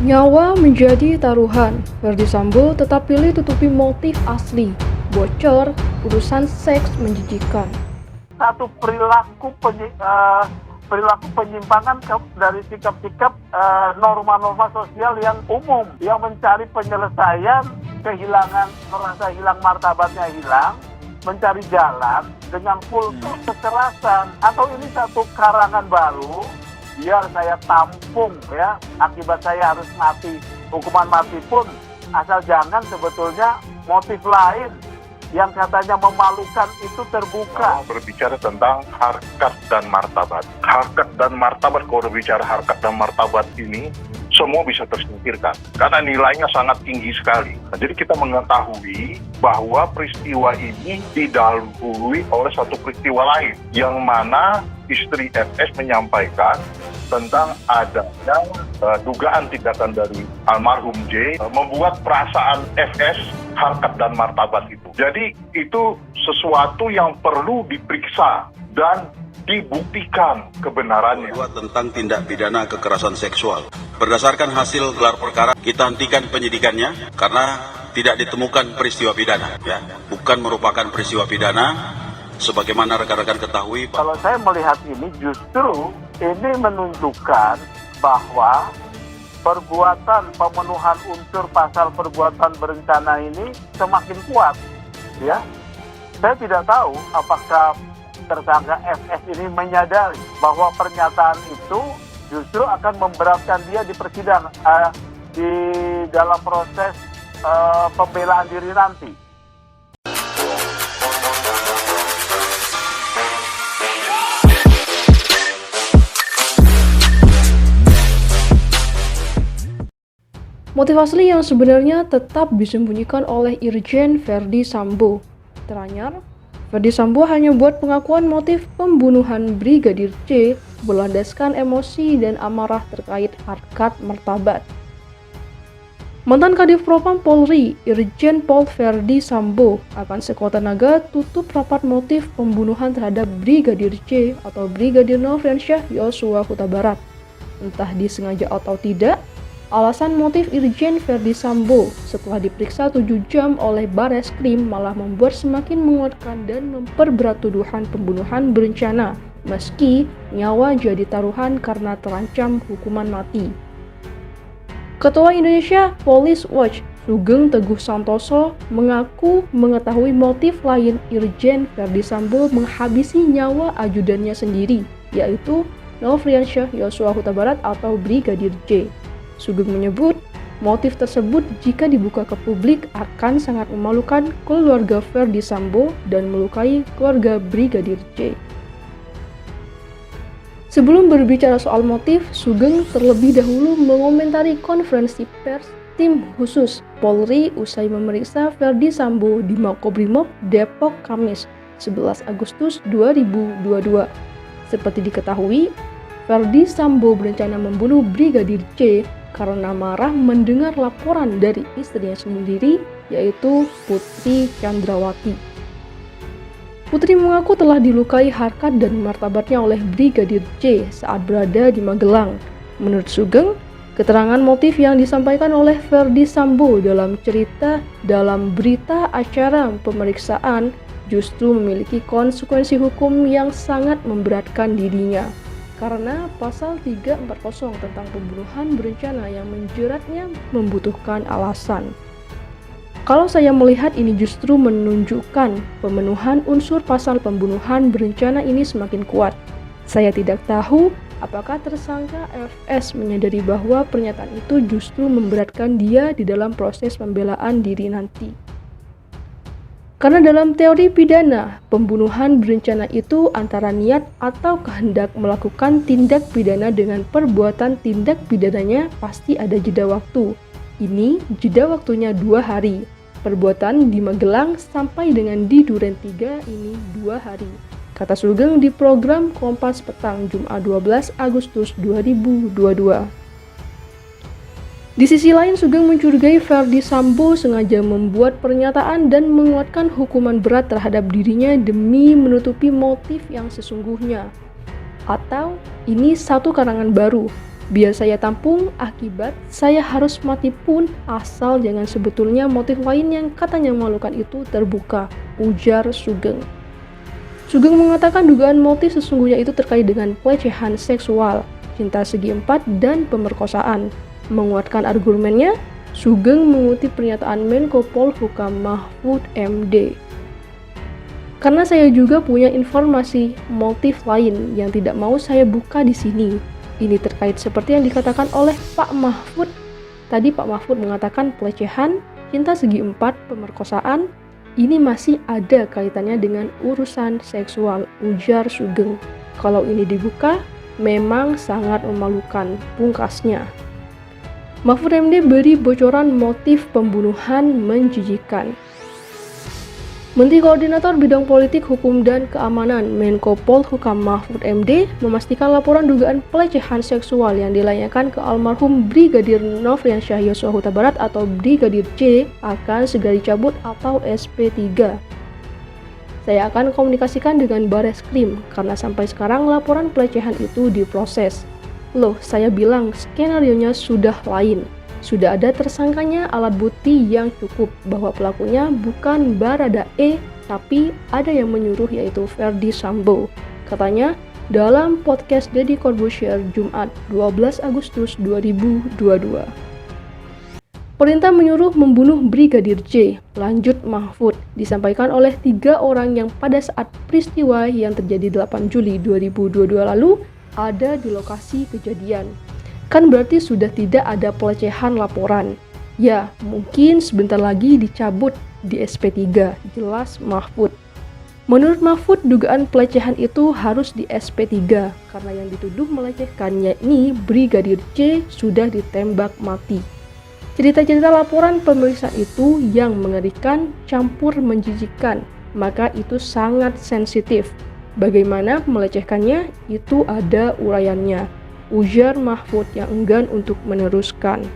Nyawa menjadi taruhan, Verdi Sambo tetap pilih tutupi motif asli. Bocor, urusan seks menjijikan. Satu perilaku penyimpangan dari sikap-sikap norma-norma sosial yang umum, yang mencari penyelesaian kehilangan, merasa hilang martabatnya hilang, mencari jalan dengan kultur kekerasan. Atau ini satu karangan baru, biar saya tampung ya, akibat saya harus mati, hukuman mati pun, asal jangan sebetulnya motif lain yang katanya memalukan itu terbuka. Berbicara tentang harkat dan martabat. Harkat dan martabat, kalau berbicara harkat dan martabat ini, semua bisa tersingkirkan. Karena nilainya sangat tinggi sekali. Nah, jadi kita mengetahui bahwa peristiwa ini didahului oleh satu peristiwa lain. Yang mana istri FS menyampaikan tentang adanya dugaan tindakan dari almarhum J membuat perasaan FS harkat dan martabat itu. Jadi itu sesuatu yang perlu diperiksa dan dibuktikan kebenarannya. Tentang tindak pidana kekerasan seksual. Berdasarkan hasil gelar perkara, kita hentikan penyidikannya karena tidak ditemukan peristiwa pidana. Ya, bukan merupakan peristiwa pidana. Sebagaimana rekan-rekan ketahui, kalau saya melihat ini justru ini menunjukkan bahwa perbuatan pemenuhan unsur pasal perbuatan berencana ini semakin kuat, ya. Saya tidak tahu apakah tersangka FS ini menyadari bahwa pernyataan itu justru akan memberatkan dia di persidangan, di dalam proses pembelaan diri nanti. Motif asli yang sebenarnya tetap disembunyikan oleh Irjen Verdi Sambo. Teranyar, Verdi Sambo hanya buat pengakuan motif pembunuhan Brigadir C berlandaskan emosi dan amarah terkait harkat martabat. Mantan Kadif Propam Polri, Irjen Pol Verdi Sambo akan sekuat tenaga tutup rapat motif pembunuhan terhadap Brigadir C atau Brigadir Nofriansyah Yosua Huta Barat. Entah disengaja atau tidak, alasan motif Irjen Verdi Sambo setelah diperiksa 7 jam oleh Bareskrim malah membuat semakin menguatkan dan memperberat tuduhan pembunuhan berencana, meski nyawa jadi taruhan karena terancam hukuman mati. Ketua Indonesia Police Watch Sugeng Teguh Santoso mengaku mengetahui motif lain Irjen Verdi Sambo menghabisi nyawa ajudannya sendiri, yaitu Nofriansyah Yosua Huta Barat atau Brigadir J. Sugeng menyebut, motif tersebut jika dibuka ke publik akan sangat memalukan keluarga Verdi Sambo dan melukai keluarga Brigadir J. Sebelum berbicara soal motif, Sugeng terlebih dahulu mengomentari konferensi pers tim khusus Polri usai memeriksa Verdi Sambo di Makobrimob Depok Kamis 11 Agustus 2022. Seperti diketahui, Verdi Sambo berencana membunuh Brigadir C karena marah mendengar laporan dari istrinya sendiri, yaitu Putri Chandrawati. Putri mengaku telah dilukai harkat dan martabatnya oleh Brigadir C saat berada di Magelang. Menurut Sugeng, keterangan motif yang disampaikan oleh Verdi Sambo dalam berita acara pemeriksaan justru memiliki konsekuensi hukum yang sangat memberatkan dirinya. Karena pasal 340 tentang pembunuhan berencana yang menjeratnya membutuhkan alasan. Kalau saya melihat ini justru menunjukkan pemenuhan unsur pasal pembunuhan berencana ini semakin kuat. Saya tidak tahu apakah tersangka FS menyadari bahwa pernyataan itu justru memberatkan dia di dalam proses pembelaan diri nanti. Karena dalam teori pidana, pembunuhan berencana itu antara niat atau kehendak melakukan tindak pidana dengan perbuatan tindak pidananya pasti ada jeda waktu. Ini jeda waktunya 2 hari. Perbuatan di Magelang sampai dengan di Duren 3 ini 2 hari. Kata Sugeng di program Kompas Petang Jumat 12 Agustus 2022. Di sisi lain, Sugeng mencurigai Verdi Sambo sengaja membuat pernyataan dan menguatkan hukuman berat terhadap dirinya demi menutupi motif yang sesungguhnya. Atau ini satu karangan baru, Biar saya tampung, akibat saya harus mati pun asal jangan sebetulnya motif lain yang katanya memalukan itu terbuka, ujar Sugeng. Sugeng mengatakan dugaan motif sesungguhnya itu terkait dengan pelecehan seksual, cinta segi empat, dan pemerkosaan. Menguatkan argumennya, Sugeng mengutip pernyataan Menko Polhukam Mahfud MD. Karena saya juga punya informasi motif lain yang tidak mau saya buka di sini. Ini terkait seperti yang dikatakan oleh Pak Mahfud. Tadi Pak Mahfud mengatakan pelecehan, cinta segi empat, pemerkosaan, ini masih ada kaitannya dengan urusan seksual, ujar Sugeng. Kalau ini dibuka, memang sangat memalukan, pungkasnya. Mahfud MD beri bocoran motif pembunuhan menjijikan. Menteri Koordinator Bidang Politik, Hukum, dan Keamanan Menko Polhukam Mahfud MD memastikan laporan dugaan pelecehan seksual yang dilayangkan ke almarhum Brigadir Nofriansyah Yosua Huta Barat atau Brigadir C akan segera dicabut atau SP3. Saya akan komunikasikan dengan Bareskrim karena sampai sekarang laporan pelecehan itu diproses. Loh, saya bilang skenarionya sudah lain. Sudah ada tersangkanya, alat bukti yang cukup bahwa pelakunya bukan Baradae, tapi ada yang menyuruh yaitu Ferdi Sambo. Katanya dalam podcast Deddy Corbuzier Jumat 12 Agustus 2022. Perintah menyuruh membunuh Brigadir J, lanjut Mahfud, disampaikan oleh 3 orang yang pada saat peristiwa yang terjadi 8 Juli 2022 lalu ada di lokasi kejadian. Kan berarti sudah tidak ada pelecehan laporan. Ya, mungkin sebentar lagi dicabut di SP3, jelas Mahfud. Menurut Mahfud, dugaan pelecehan itu harus di SP3 karena yang dituduh melecehkan yakni Brigadir C sudah ditembak mati. Cerita-cerita laporan pemeriksaan itu yang mengerikan campur menjijikkan, maka itu sangat sensitif. Bagaimana melecehkannya itu ada uraiannya, ujar Mahfud yang enggan untuk meneruskan.